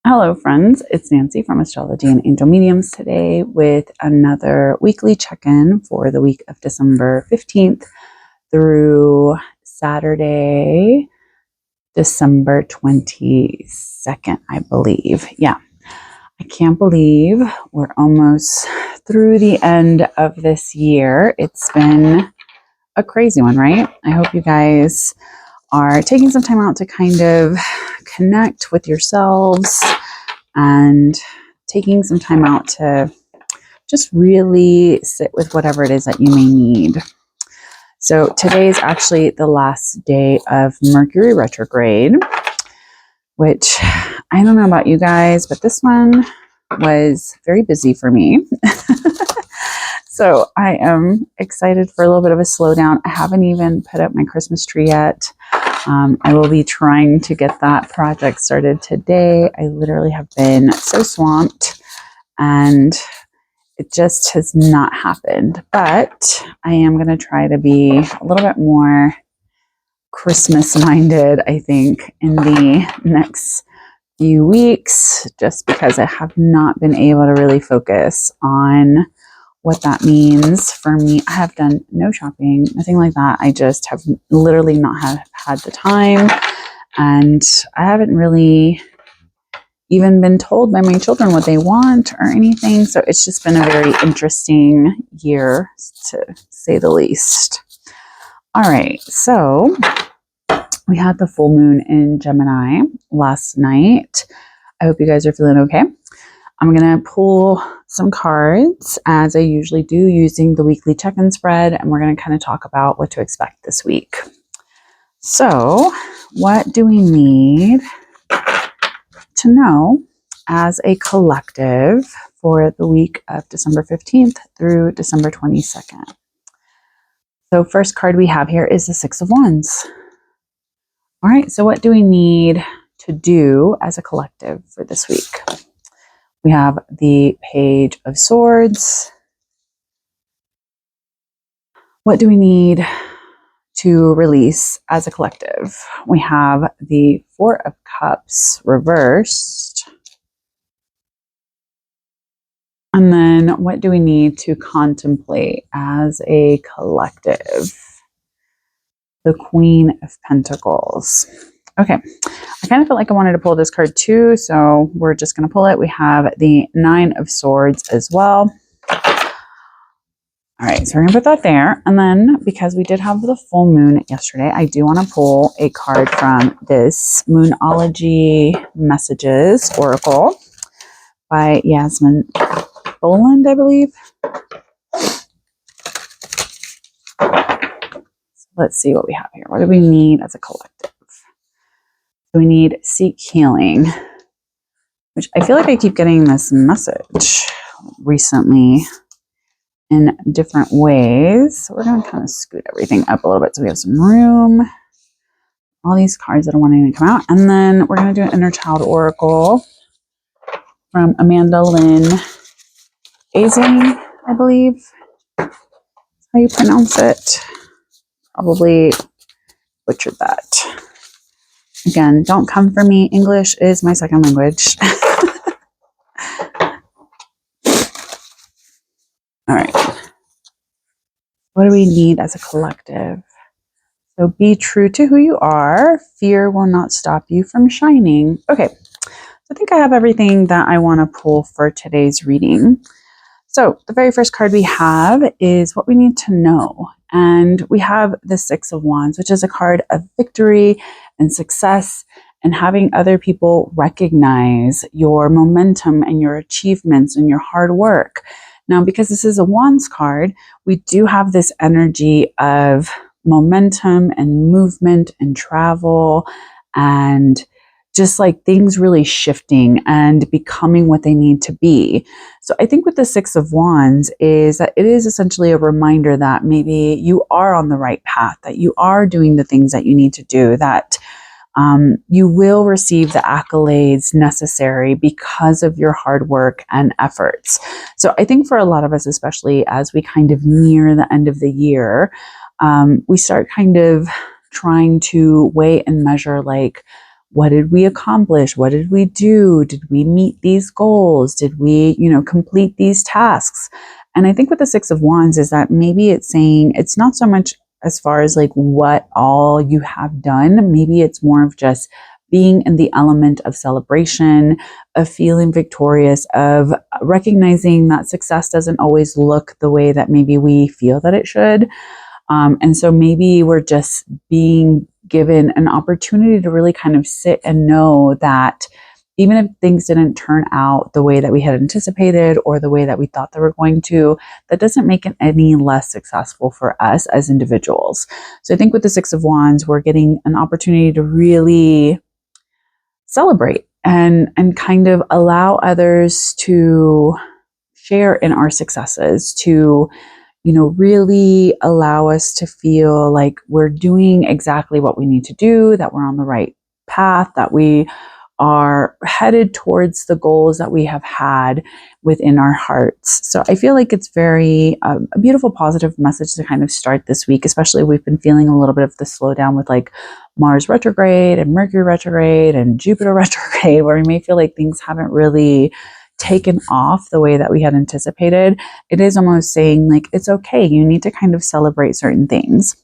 Hello, friends. It's Nancy from Astrology and Angel Mediums today with another weekly check-in for the week of December 15th through Saturday, December 22nd, I believe. Yeah, I can't believe we're almost through the end of this year. It's been a crazy one, right? I hope you guys are taking some time out to kind of connect with yourselves and taking some time out to just really sit with whatever it is that you may need. So today is actually the last day of Mercury retrograde, which I don't know about you guys, but this one was very busy for me. So I am excited for a little bit of a slowdown. I haven't even put up my Christmas tree yet. I will be trying to get that project started today. I literally have been so swamped and it just has not happened. But I am going to try to be a little bit more Christmas minded, I think, in the next few weeks, just because I have not been able to really focus on what that means for me. I have done no shopping, nothing like that. I just have literally not had the time, and I haven't really even been told by my children what they want or anything. So it's just been a very interesting year, to say the least. All right, so we had the full moon in Gemini last night. I hope you guys are feeling okay. I'm going to pull some cards as I usually do using the weekly check-in spread, and we're going to kind of talk about what to expect this week. So, what do we need to know as a collective for the week of December 15th through December 22nd? So, first card we have here is the Six of Wands. All right, so what do we need to do as a collective for this week? We have the Page of Swords. What do we need to release as a collective? We have the Four of Cups reversed. And then what do we need to contemplate as a collective? The Queen of Pentacles. Okay, I kind of felt like I wanted to pull this card too, so we're just going to pull it. We have the Nine of Swords as well. All right, so we're going to put that there. And then because we did have the full moon yesterday, I do want to pull a card from this Moonology Messages Oracle by Yasmin Boland, I believe. So let's see what we have here. What do we need as a collective? So we need Seek Healing, which I feel like I keep getting this message recently in different ways. So we're going to kind of scoot everything up a little bit so we have some room. All these cards that are wanting to come out. And then we're going to do an Inner Child Oracle from Amanda Lynn Azing, I believe. That's how you pronounce it. Probably butchered that. Again, don't come for me. English is my second language. All right. What do we need as a collective? So be true to who you are. Fear will not stop you from shining. Okay. I think I have everything that I want to pull for today's reading. So the very first card we have is what we need to know. And we have the Six of Wands, which is a card of victory and success and having other people recognize your momentum and your achievements and your hard work. Now, because this is a Wands card, we do have this energy of momentum and movement and travel and just like things really shifting and becoming what they need to be. So I think with the Six of Wands is that it is essentially a reminder that maybe you are on the right path, that you are doing the things that you need to do, that you will receive the accolades necessary because of your hard work and efforts. So I think for a lot of us, especially as we kind of near the end of the year, we start kind of trying to weigh and measure like, what did we accomplish? What did we do? Did we meet these goals? Did we, complete these tasks? And I think with the Six of Wands is that maybe it's saying it's not so much as far as like what all you have done. Maybe it's more of just being in the element of celebration, of feeling victorious, of recognizing that success doesn't always look the way that maybe we feel that it should. And so maybe we're just being given an opportunity to really kind of sit and know that even if things didn't turn out the way that we had anticipated or the way that we thought they were going to, that doesn't make it any less successful for us as individuals. So I think with the Six of Wands, we're getting an opportunity to really celebrate and kind of allow others to share in our successes, to really allow us to feel like we're doing exactly what we need to do, that we're on the right path, that we are headed towards the goals that we have had within our hearts. So I feel like it's very a beautiful, positive message to kind of start this week, especially we've been feeling a little bit of the slowdown with like Mars retrograde and Mercury retrograde and Jupiter retrograde, where we may feel like things haven't really taken off the way that we had anticipated. It is almost saying like, it's okay. You need to kind of celebrate certain things.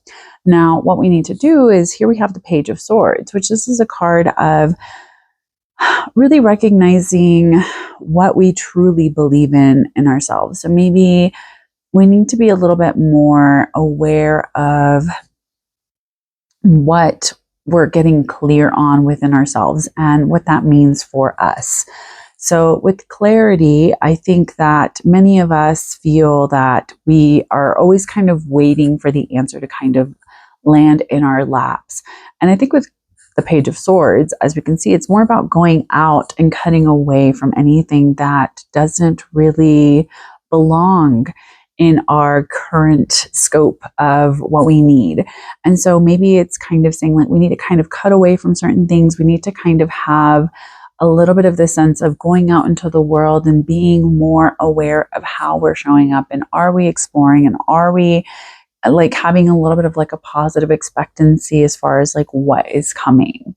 Now, what we need to do is here we have the Page of Swords, which this is a card of really recognizing what we truly believe in ourselves. So maybe we need to be a little bit more aware of what we're getting clear on within ourselves and what that means for us. So with clarity, I think that many of us feel that we are always kind of waiting for the answer to kind of land in our laps. And I think with the Page of Swords, as we can see, it's more about going out and cutting away from anything that doesn't really belong in our current scope of what we need. And so maybe it's kind of saying like we need to kind of cut away from certain things. We need to kind of have a little bit of the sense of going out into the world and being more aware of how we're showing up, and are we exploring, and are we like having a little bit of like a positive expectancy as far as like what is coming.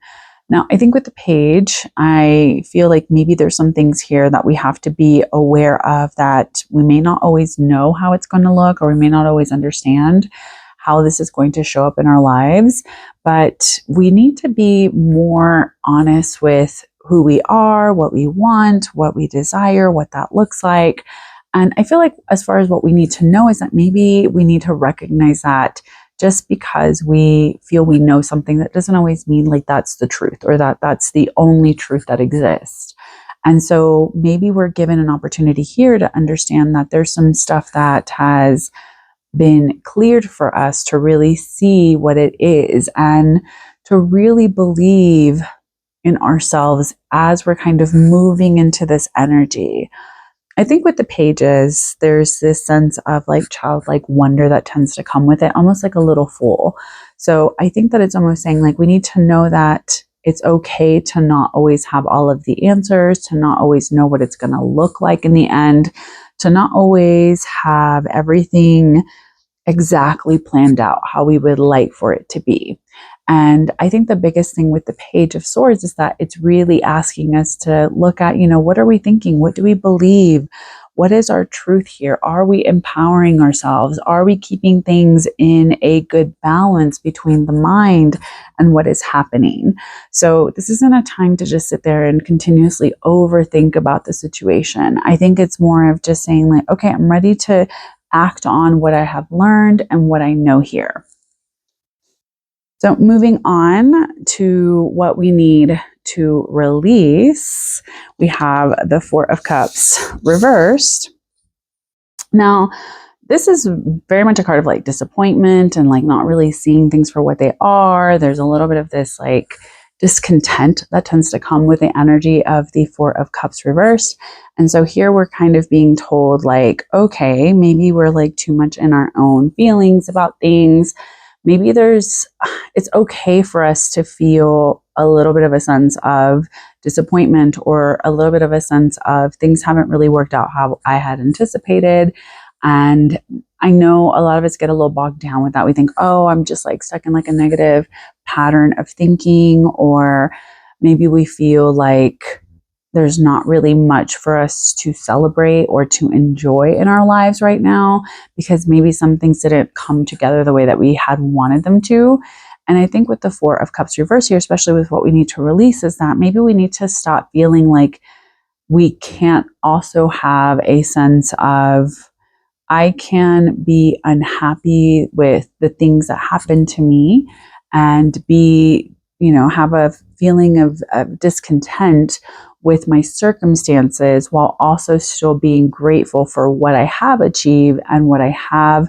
Now, I think with the page, I feel like maybe there's some things here that we have to be aware of, that we may not always know how it's going to look, or we may not always understand how this is going to show up in our lives, but we need to be more honest with who we are, what we want, what we desire, what that looks like. And I feel like as far as what we need to know is that maybe we need to recognize that just because we feel we know something, that doesn't always mean like that's the truth, or that that's the only truth that exists. And so maybe we're given an opportunity here to understand that there's some stuff that has been cleared for us to really see what it is, and to really believe in ourselves as we're kind of moving into this energy. I think with the pages, there's this sense of like childlike wonder that tends to come with it, almost like a little fool. So I think that it's almost saying like we need to know that it's okay to not always have all of the answers, to not always know what it's going to look like in the end, to not always have everything exactly planned out how we would like for it to be. And I think the biggest thing with the Page of Swords is that it's really asking us to look at, what are we thinking? What do we believe? What is our truth here? Are we empowering ourselves? Are we keeping things in a good balance between the mind and what is happening? So this isn't a time to just sit there and continuously overthink about the situation. I think it's more of just saying like, okay, I'm ready to act on what I have learned and what I know here. So moving on to what we need to release, we have the Four of Cups reversed. Now, this is very much a card of like disappointment and like not really seeing things for what they are. There's a little bit of this like discontent that tends to come with the energy of the Four of Cups reversed. And so here we're kind of being told like, okay, maybe we're like too much in our own feelings about things. Maybe it's okay for us to feel a little bit of a sense of disappointment, or a little bit of a sense of things haven't really worked out how I had anticipated. And I know a lot of us get a little bogged down with that. We think, oh, I'm just like stuck in like a negative pattern of thinking, or maybe we feel like there's not really much for us to celebrate or to enjoy in our lives right now, because maybe some things didn't come together the way that we had wanted them to. And I think with the Four of Cups reverse here, especially with what we need to release, is that maybe we need to stop feeling like we can't also have a sense of, I can be unhappy with the things that happen to me and be, have a feeling of discontent with my circumstances, while also still being grateful for what I have achieved and what I have,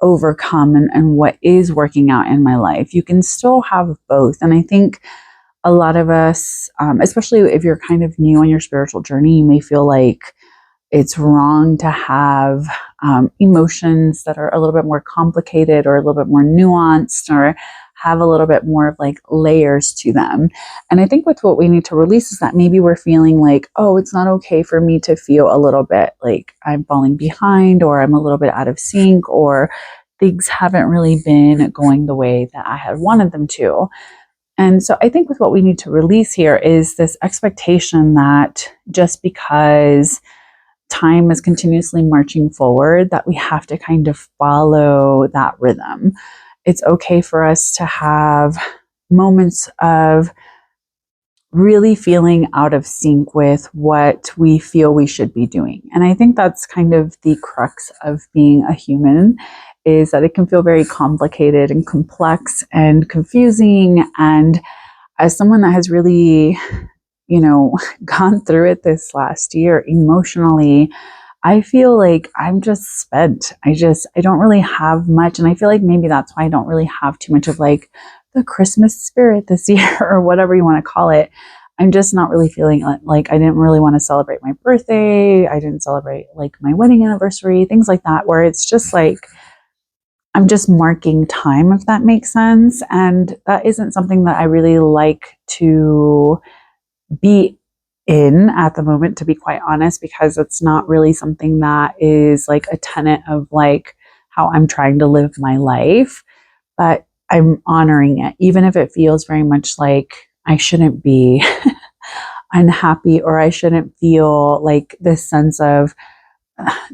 overcome, and what is working out in my life. You can still have both. And I think a lot of us, especially if you're kind of new on your spiritual journey, you may feel like it's wrong to have emotions that are a little bit more complicated or a little bit more nuanced, or have a little bit more of like layers to them. And I think with what we need to release is that maybe we're feeling like, oh, it's not okay for me to feel a little bit like I'm falling behind, or I'm a little bit out of sync, or things haven't really been going the way that I had wanted them to. And so I think with what we need to release here is this expectation that just because time is continuously marching forward, that we have to kind of follow that rhythm. It's okay for us to have moments of really feeling out of sync with what we feel we should be doing. And I think that's kind of the crux of being a human, is that it can feel very complicated and complex and confusing. And as someone that has really, gone through it this last year emotionally, I feel like I'm just spent. I don't really have much. And I feel like maybe that's why I don't really have too much of like the Christmas spirit this year, or whatever you want to call it. I'm just not really feeling like I didn't really want to celebrate my birthday. I didn't celebrate like my wedding anniversary, things like that, where it's just like, I'm just marking time, if that makes sense. And that isn't something that I really like to be in at the moment, to be quite honest, because it's not really something that is like a tenet of like how I'm trying to live my life. But I'm honoring it, even if it feels very much like I shouldn't be unhappy, or I shouldn't feel like this sense of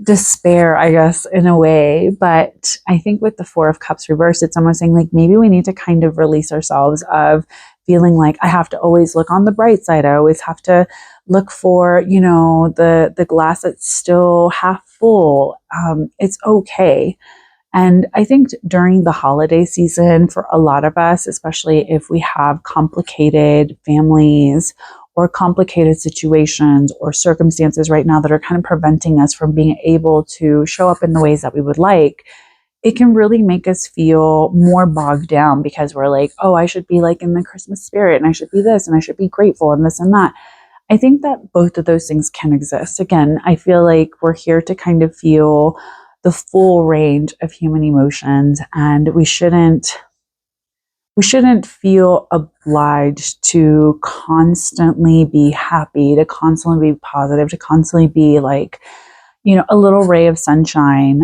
despair, I guess, in a way. But I think with the Four of Cups reversed, it's almost saying like maybe we need to kind of release ourselves of feeling like I have to always look on the bright side. I always have to look for, the glass that's still half full. It's okay. And I think during the holiday season, for a lot of us, especially if we have complicated families or complicated situations or circumstances right now that are kind of preventing us from being able to show up in the ways that we would like, it can really make us feel more bogged down, because we're like, oh, I should be like in the Christmas spirit, and I should be this, and I should be grateful, and this and that. I think that both of those things can exist. Again, I feel like we're here to kind of feel the full range of human emotions, and we shouldn't feel obliged to constantly be happy, to constantly be positive, to constantly be like, a little ray of sunshine.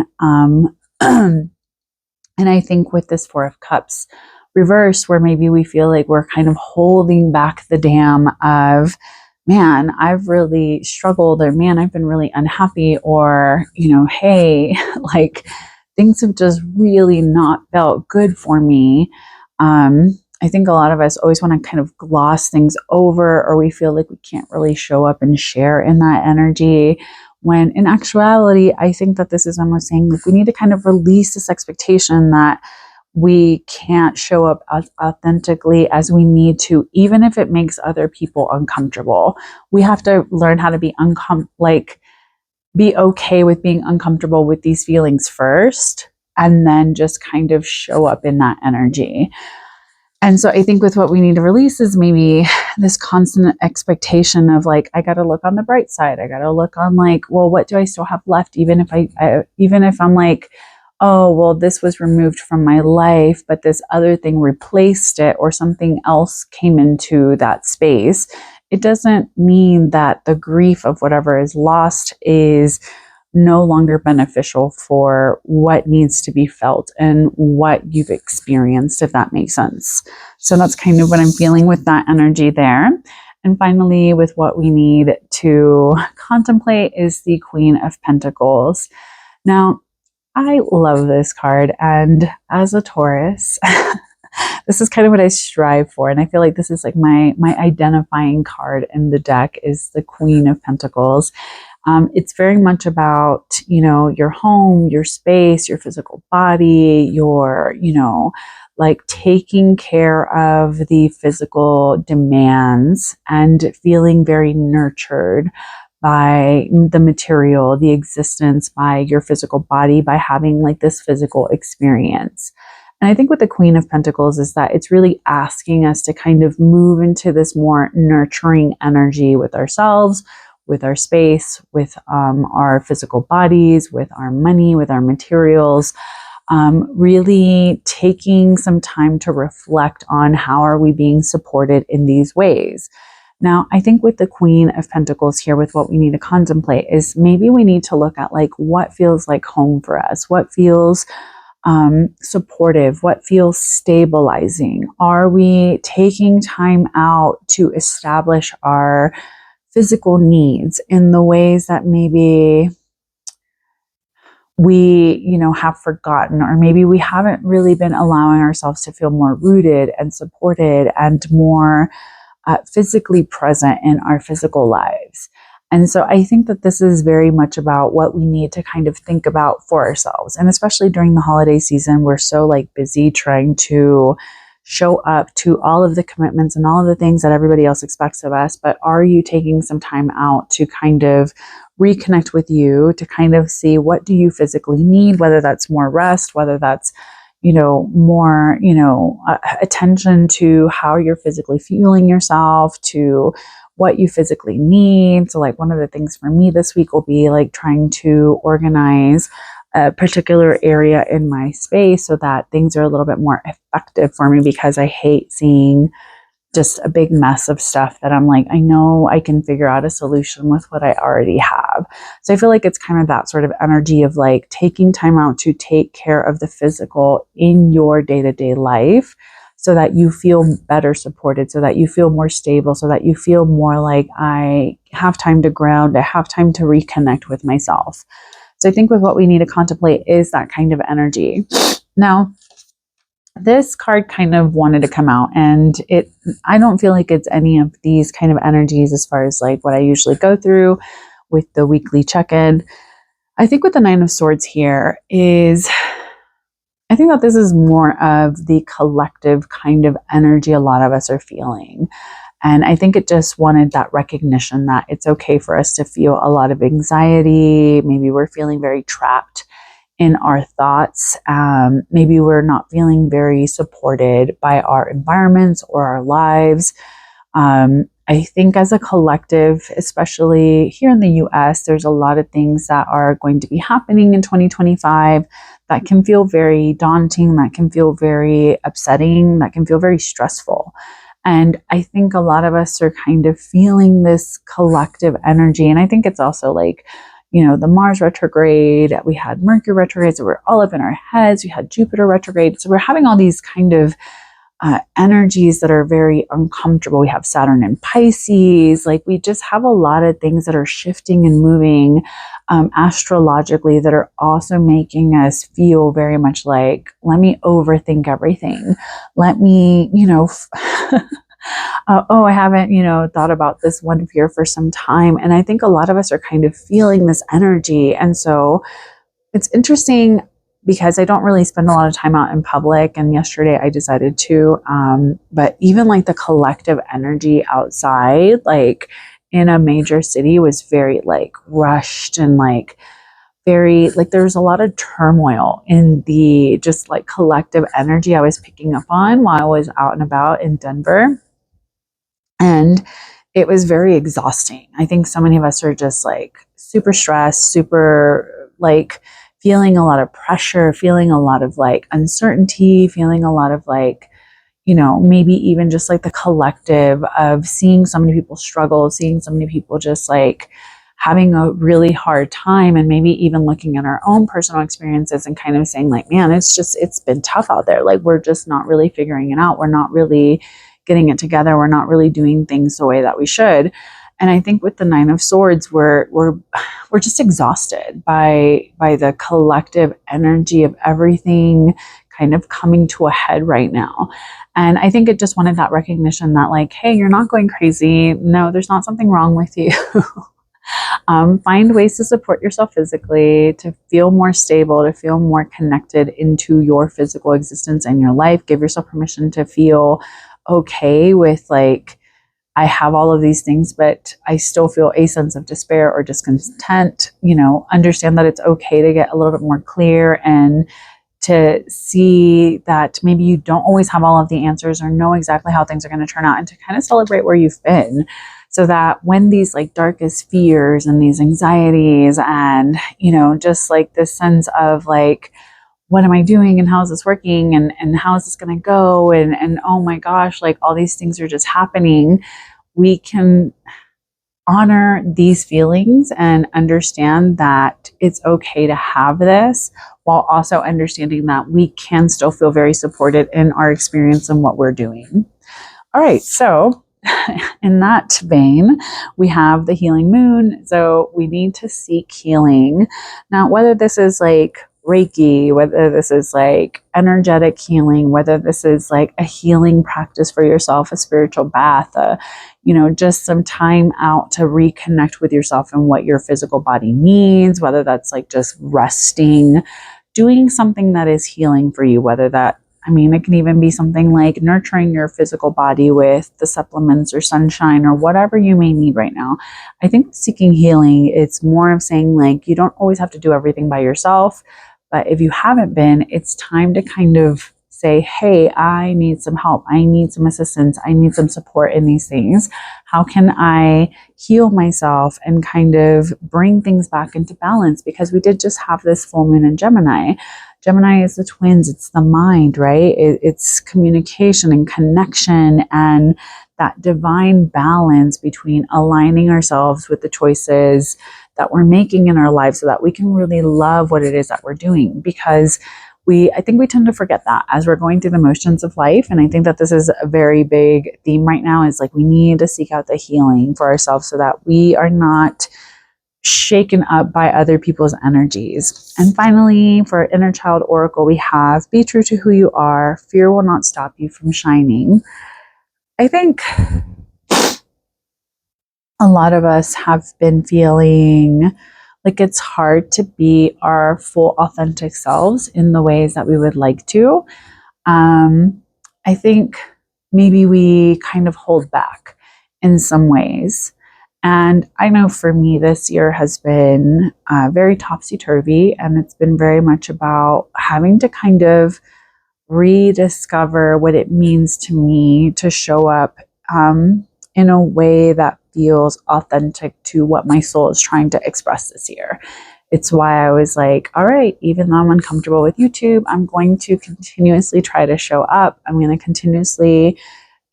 And I think with this Four of Cups reverse, where maybe we feel like we're kind of holding back the dam of, man, I've really struggled, or man, I've been really unhappy, or, hey, like things have just really not felt good for me. I think a lot of us always want to kind of gloss things over, or we feel like we can't really show up and share in that energy. When in actuality, I think that this is almost saying like we need to kind of release this expectation that we can't show up as authentically as we need to, even if it makes other people uncomfortable. We have to learn how to be be okay with being uncomfortable with these feelings first, and then just kind of show up in that energy. And so I think with what we need to release is maybe this constant expectation of like, I got to look on the bright side. I got to look on like, well, what do I still have left? Even if I'm like, oh, well, this was removed from my life, but this other thing replaced it, or something else came into that space. It doesn't mean that the grief of whatever is lost is no longer beneficial for what needs to be felt and what you've experienced, if that makes sense. So that's kind of what I'm feeling with that energy there. And finally, with what we need to contemplate is the Queen of Pentacles. Now, I love this card, and as a Taurus, this is kind of what I strive for, and I feel like this is like my identifying card in the deck is the Queen of Pentacles. It's very much about, you know, your home, your space, your physical body, your, you know, like taking care of the physical demands and feeling very nurtured by the material, the existence, by your physical body, by having like this physical experience. And I think with the Queen of Pentacles is that it's really asking us to kind of move into this more nurturing energy with ourselves, with our space, with our physical bodies, with our money, with our materials. Really taking some time to reflect on how are we being supported in these ways. Now, I think with the Queen of Pentacles here, with what we need to contemplate is maybe we need to look at like what feels like home for us, what feels supportive, what feels stabilizing. Are we taking time out to establish our physical needs in the ways that maybe we, you know, have forgotten, or maybe we haven't really been allowing ourselves to feel more rooted and supported and more physically present in our physical lives. And so I think that this is very much about what we need to kind of think about for ourselves. And especially during the holiday season, we're so like busy trying to show up to all of the commitments and all of the things that everybody else expects of us. But are you taking some time out to kind of reconnect with you, to kind of see what do you physically need, whether that's more rest, whether that's, you know, more, you know, attention to how you're physically fueling yourself, to what you physically need. So like one of the things for me this week will be like trying to organize a particular area in my space so that things are a little bit more effective for me, because I hate seeing just a big mess of stuff that I'm like, I know I can figure out a solution with what I already have. So I feel like it's kind of that sort of energy of like taking time out to take care of the physical in your day-to-day life so that you feel better supported, so that you feel more stable, so that you feel more like I have time to ground, I have time to reconnect with myself. So I think with what we need to contemplate is that kind of energy. Now, this card kind of wanted to come out, and I don't feel like it's any of these kind of energies as far as like what I usually go through with the weekly check-in. I think with the Nine of Swords here is, I think that this is more of the collective kind of energy a lot of us are feeling. And I think it just wanted that recognition that it's okay for us to feel a lot of anxiety. Maybe we're feeling very trapped in our thoughts. Maybe we're not feeling very supported by our environments or our lives. I think as a collective, especially here in the US, there's a lot of things that are going to be happening in 2025 that can feel very daunting, that can feel very upsetting, that can feel very stressful. And I think a lot of us are kind of feeling this collective energy. And I think it's also like, you know, the Mars retrograde, we had Mercury retrograde, so we're all up in our heads, we had Jupiter retrograde. So we're having all these kind of energies that are very uncomfortable. We have Saturn in Pisces. Like we just have a lot of things that are shifting and moving astrologically that are also making us feel very much like, let me overthink everything. Let me, you know, oh, I haven't, you know, thought about this one fear for some time. And I think a lot of us are kind of feeling this energy. And so it's interesting because I don't really spend a lot of time out in public. And yesterday I decided to, but even like the collective energy outside, like in a major city was very like rushed and like very, like there was a lot of turmoil in the just like collective energy I was picking up on while I was out and about in Denver. And it was very exhausting. I think so many of us are just like super stressed, super like feeling a lot of pressure, feeling a lot of like uncertainty, feeling a lot of like, you know, maybe even just like the collective of seeing so many people struggle, seeing so many people just like having a really hard time, and maybe even looking at our own personal experiences and kind of saying like, man, it's been tough out there. Like, we're just not really figuring it out. We're not really getting it together. We're not really doing things the way that we should. And I think with the Nine of Swords, we're just exhausted by the collective energy of everything kind of coming to a head right now. And I think it just wanted that recognition that like, hey, you're not going crazy. No, there's not something wrong with you. Find ways to support yourself physically, to feel more stable, to feel more connected into your physical existence and your life. Give yourself permission to feel okay with like, I have all of these things, but I still feel a sense of despair or discontent. Understand that it's okay to get a little bit more clear and to see that maybe you don't always have all of the answers or know exactly how things are going to turn out, and to kind of celebrate where you've been, so that when these like darkest fears and these anxieties and, just like this sense of like, what am I doing and how is this working and how is this going to go? And oh my gosh, like all these things are just happening. We can honor these feelings and understand that it's okay to have this, while also understanding that we can still feel very supported in our experience and what we're doing. All right, so in that vein, we have the healing moon. So we need to seek healing. Now, whether this is like Reiki, whether this is like energetic healing, whether this is like a healing practice for yourself, a spiritual bath, just some time out to reconnect with yourself and what your physical body needs, whether that's like just resting, doing something that is healing for you, whether that, it can even be something like nurturing your physical body with the supplements or sunshine or whatever you may need right now. I think seeking healing, it's more of saying like, you don't always have to do everything by yourself, but if you haven't been, it's time to kind of say, hey, I need some help. I need some assistance. I need some support in these things. How can I heal myself and kind of bring things back into balance? Because we did just have this full moon in Gemini. Gemini is the twins. It's the mind, right? It's communication and connection and that divine balance between aligning ourselves with the choices that we're making in our lives so that we can really love what it is that we're doing. Because I think we tend to forget that as we're going through the motions of life. And I think that this is a very big theme right now, is like we need to seek out the healing for ourselves so that we are not shaken up by other people's energies. And finally, for Inner Child Oracle, we have be true to who you are. Fear will not stop you from shining. I think a lot of us have been feeling like it's hard to be our full authentic selves in the ways that we would like to. I think maybe we kind of hold back in some ways. And I know for me, this year has been very topsy-turvy, and it's been very much about having to kind of rediscover what it means to me to show up in a way that feels authentic to what my soul is trying to express this year. It's why I was like, all right, even though I'm uncomfortable with YouTube, I'm going to continuously try to show up. I'm going to continuously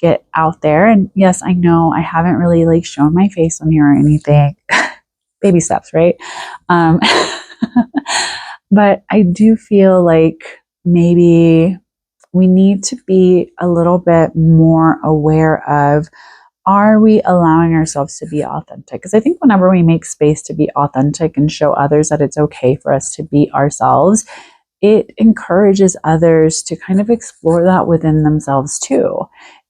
get out there. And yes, I know I haven't really like shown my face on here or anything. Baby steps, right? But I do feel like maybe we need to be a little bit more aware of, are we allowing ourselves to be authentic? Because I think whenever we make space to be authentic and show others that it's okay for us to be ourselves, it encourages others to kind of explore that within themselves too.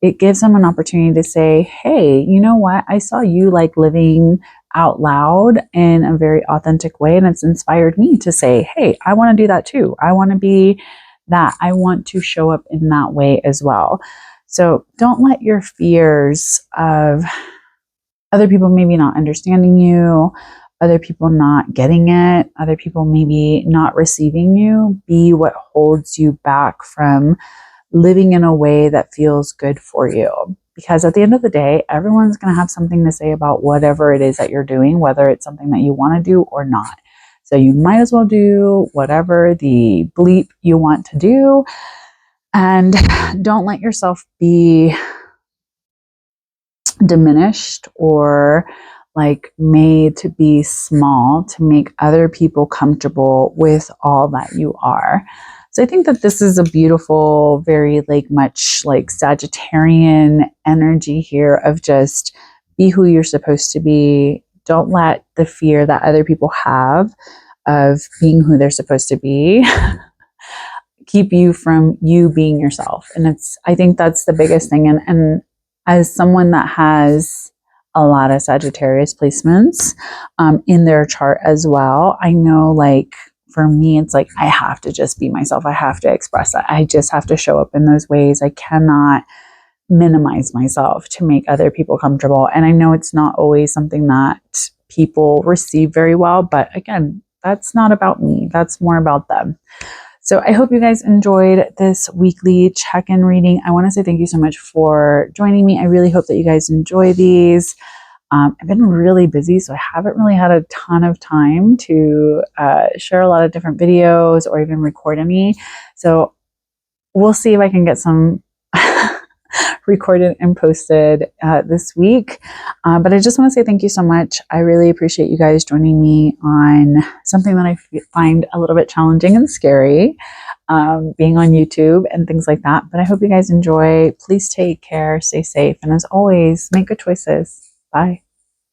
It gives them an opportunity to say, hey, you know what? I saw you like living out loud in a very authentic way, and it's inspired me to say, hey, I want to do that too. I want to be that. I want to show up in that way as well. So don't let your fears of other people maybe not understanding you, other people not getting it, other people maybe not receiving you, be what holds you back from living in a way that feels good for you. Because at the end of the day, everyone's going to have something to say about whatever it is that you're doing, whether it's something that you want to do or not. So you might as well do whatever the bleep you want to do. And don't let yourself be diminished or like made to be small to make other people comfortable with all that you are. So I think that this is a beautiful, very like much like Sagittarian energy here of just be who you're supposed to be. Don't let the fear that other people have of being who they're supposed to be keep you from you being yourself. And I think that's the biggest thing. And as someone that has a lot of Sagittarius placements in their chart as well, I know like for me, it's like I have to just be myself. I have to express that. I just have to show up in those ways. I cannot minimize myself to make other people comfortable. And I know it's not always something that people receive very well, but again, that's not about me. That's more about them. So I hope you guys enjoyed this weekly check-in reading. I want to say thank you so much for joining me. I really hope that you guys enjoy these. I've been really busy, so I haven't really had a ton of time to share a lot of different videos or even record any. So we'll see if I can get some recorded and posted this week. But I just want to say thank you so much. I really appreciate you guys joining me on something that I find a little bit challenging and scary, being on YouTube and things like that. But I hope you guys enjoy. Please take care, stay safe, and as always, make good choices. Bye.